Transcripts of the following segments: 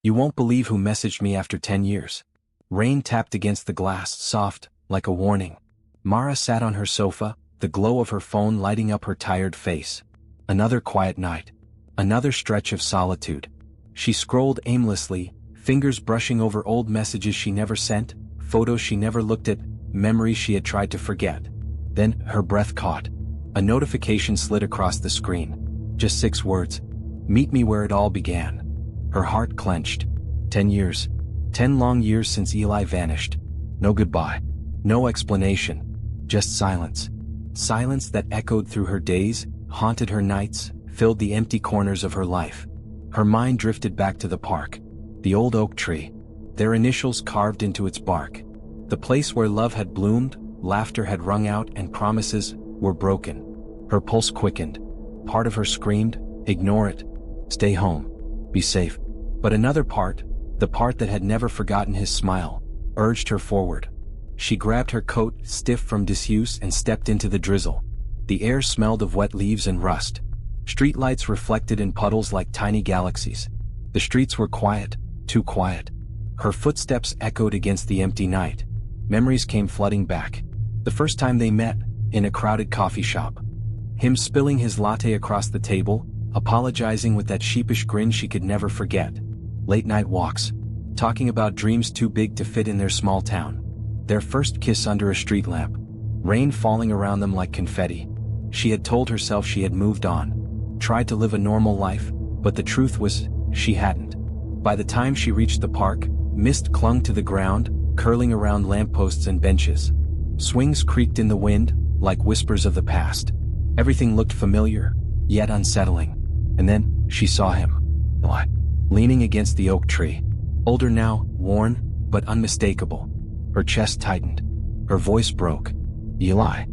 You won't believe who messaged me after 10 years. Rain tapped against the glass, soft, like a warning. Mara sat on her sofa, the glow of her phone lighting up her tired face. Another quiet night. Another stretch of solitude. She scrolled aimlessly, fingers brushing over old messages she never sent, photos she never looked at, memories she had tried to forget. Then, her breath caught. A notification slid across the screen. Just 6 words. Meet me where it all began. Her heart clenched. 10 years. 10 long years since Eli vanished. No goodbye. No explanation. Just silence. Silence that echoed through her days, haunted her nights, filled the empty corners of her life. Her mind drifted back to the park. The old oak tree. Their initials carved into its bark. The place where love had bloomed, laughter had rung out, and promises were broken. Her pulse quickened. Part of her screamed, "Ignore it. Stay home. Be safe." But another part, the part that had never forgotten his smile, urged her forward. She grabbed her coat, stiff from disuse, and stepped into the drizzle. The air smelled of wet leaves and rust. Streetlights reflected in puddles like tiny galaxies. The streets were quiet, too quiet. Her footsteps echoed against the empty night. Memories came flooding back. The first time they met, in a crowded coffee shop. Him spilling his latte across the table, apologizing with that sheepish grin she could never forget. Late night walks. Talking about dreams too big to fit in their small town. Their first kiss under a street lamp. Rain falling around them like confetti. She had told herself she had moved on. Tried to live a normal life, but the truth was, she hadn't. By the time she reached the park, mist clung to the ground, curling around lampposts and benches. Swings creaked in the wind, like whispers of the past. Everything looked familiar, yet unsettling. And then, she saw him. Leaning against the oak tree. Older now, worn, but unmistakable. Her chest tightened. Her voice broke. Eli.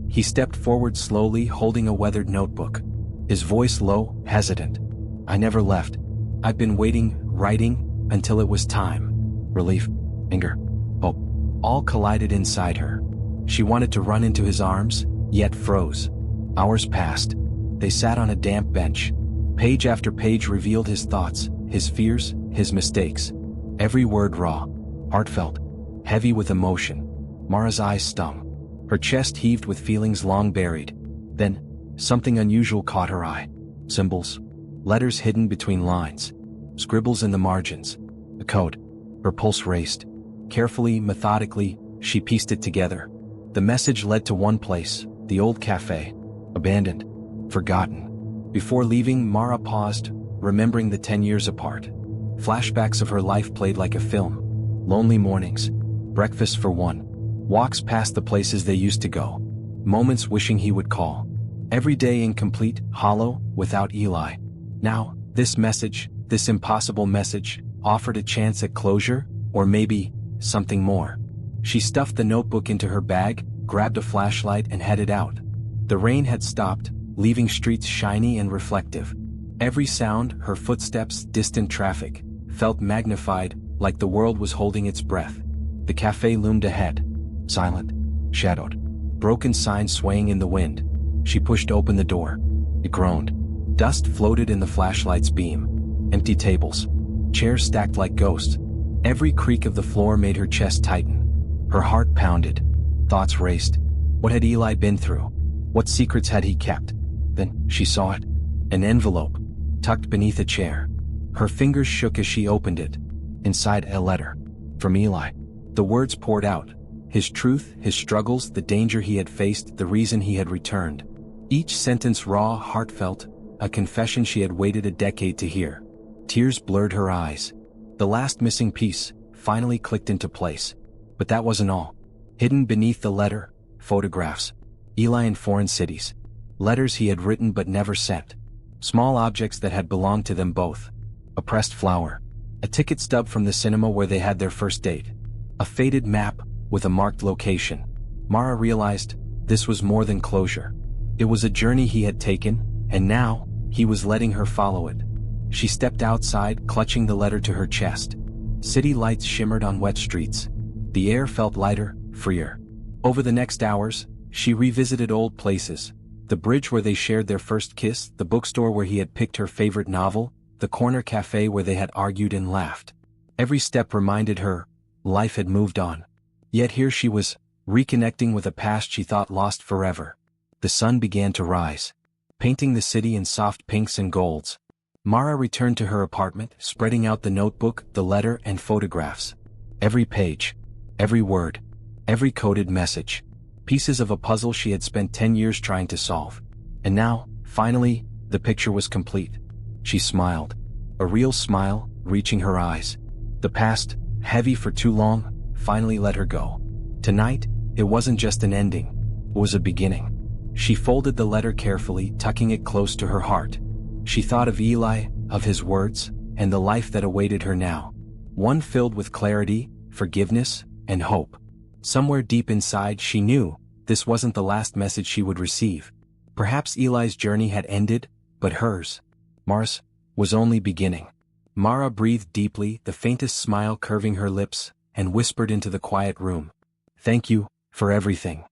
He stepped forward slowly, holding a weathered notebook. His voice low, hesitant. I never left. I've been waiting, writing, until it was time. Relief, anger, hope. All collided inside her. She wanted to run into his arms, yet froze. Hours passed. They sat on a damp bench. Page after page revealed his thoughts, his fears, his mistakes. Every word raw, heartfelt, heavy with emotion. Mara's eyes stung. Her chest heaved with feelings long buried. Then, something unusual caught her eye. Symbols. Letters hidden between lines. Scribbles in the margins. A code. Her pulse raced. Carefully, methodically, she pieced it together. The message led to one place, the old cafe. Abandoned. Forgotten. Before leaving, Mara paused, remembering the 10 years apart. Flashbacks of her life played like a film. Lonely mornings. Breakfast for one. Walks past the places they used to go. Moments wishing he would call. Every day incomplete, hollow, without Eli. Now, this message, this impossible message, offered a chance at closure, or maybe, something more. She stuffed the notebook into her bag, grabbed a flashlight and headed out. The rain had stopped, leaving streets shiny and reflective. Every sound, her footsteps, distant traffic, felt magnified, like the world was holding its breath. The cafe loomed ahead. Silent. Shadowed. Broken signs swaying in the wind. She pushed open the door. It groaned. Dust floated in the flashlight's beam. Empty tables. Chairs stacked like ghosts. Every creak of the floor made her chest tighten. Her heart pounded. Thoughts raced. What had Eli been through? What secrets had he kept? Then, she saw it. An envelope. Tucked beneath a chair. Her fingers shook as she opened it. Inside, a letter. From Eli. The words poured out. His truth, his struggles, the danger he had faced, the reason he had returned. Each sentence raw, heartfelt, a confession she had waited a decade to hear. Tears blurred her eyes. The last missing piece finally clicked into place. But that wasn't all. Hidden beneath the letter, photographs. Eli in foreign cities. Letters he had written but never sent. Small objects that had belonged to them both. A pressed flower. A ticket stub from the cinema where they had their first date. A faded map with a marked location. Mara realized this was more than closure. It was a journey he had taken, and now, he was letting her follow it. She stepped outside, clutching the letter to her chest. City lights shimmered on wet streets. The air felt lighter, freer. Over the next hours, she revisited old places. The bridge where they shared their first kiss, the bookstore where he had picked her favorite novel, the corner cafe where they had argued and laughed. Every step reminded her, life had moved on. Yet here she was, reconnecting with a past she thought lost forever. The sun began to rise, painting the city in soft pinks and golds. Mara returned to her apartment, spreading out the notebook, the letter, and photographs. Every page, every word, every coded message. Pieces of a puzzle she had spent 10 years trying to solve. And now, finally, the picture was complete. She smiled. A real smile, reaching her eyes. The past, heavy for too long, finally let her go. Tonight, it wasn't just an ending. It was a beginning. She folded the letter carefully, tucking it close to her heart. She thought of Eli, of his words, and the life that awaited her now. One filled with clarity, forgiveness, and hope. Somewhere deep inside she knew this wasn't the last message she would receive. Perhaps Eli's journey had ended, but hers, Mara's, was only beginning. Mara breathed deeply, the faintest smile curving her lips, and whispered into the quiet room. Thank you, for everything.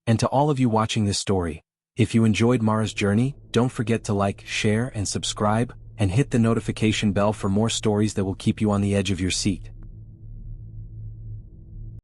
And to all of you watching this story, if you enjoyed Mara's journey, don't forget to like, share, and subscribe, and hit the notification bell for more stories that will keep you on the edge of your seat.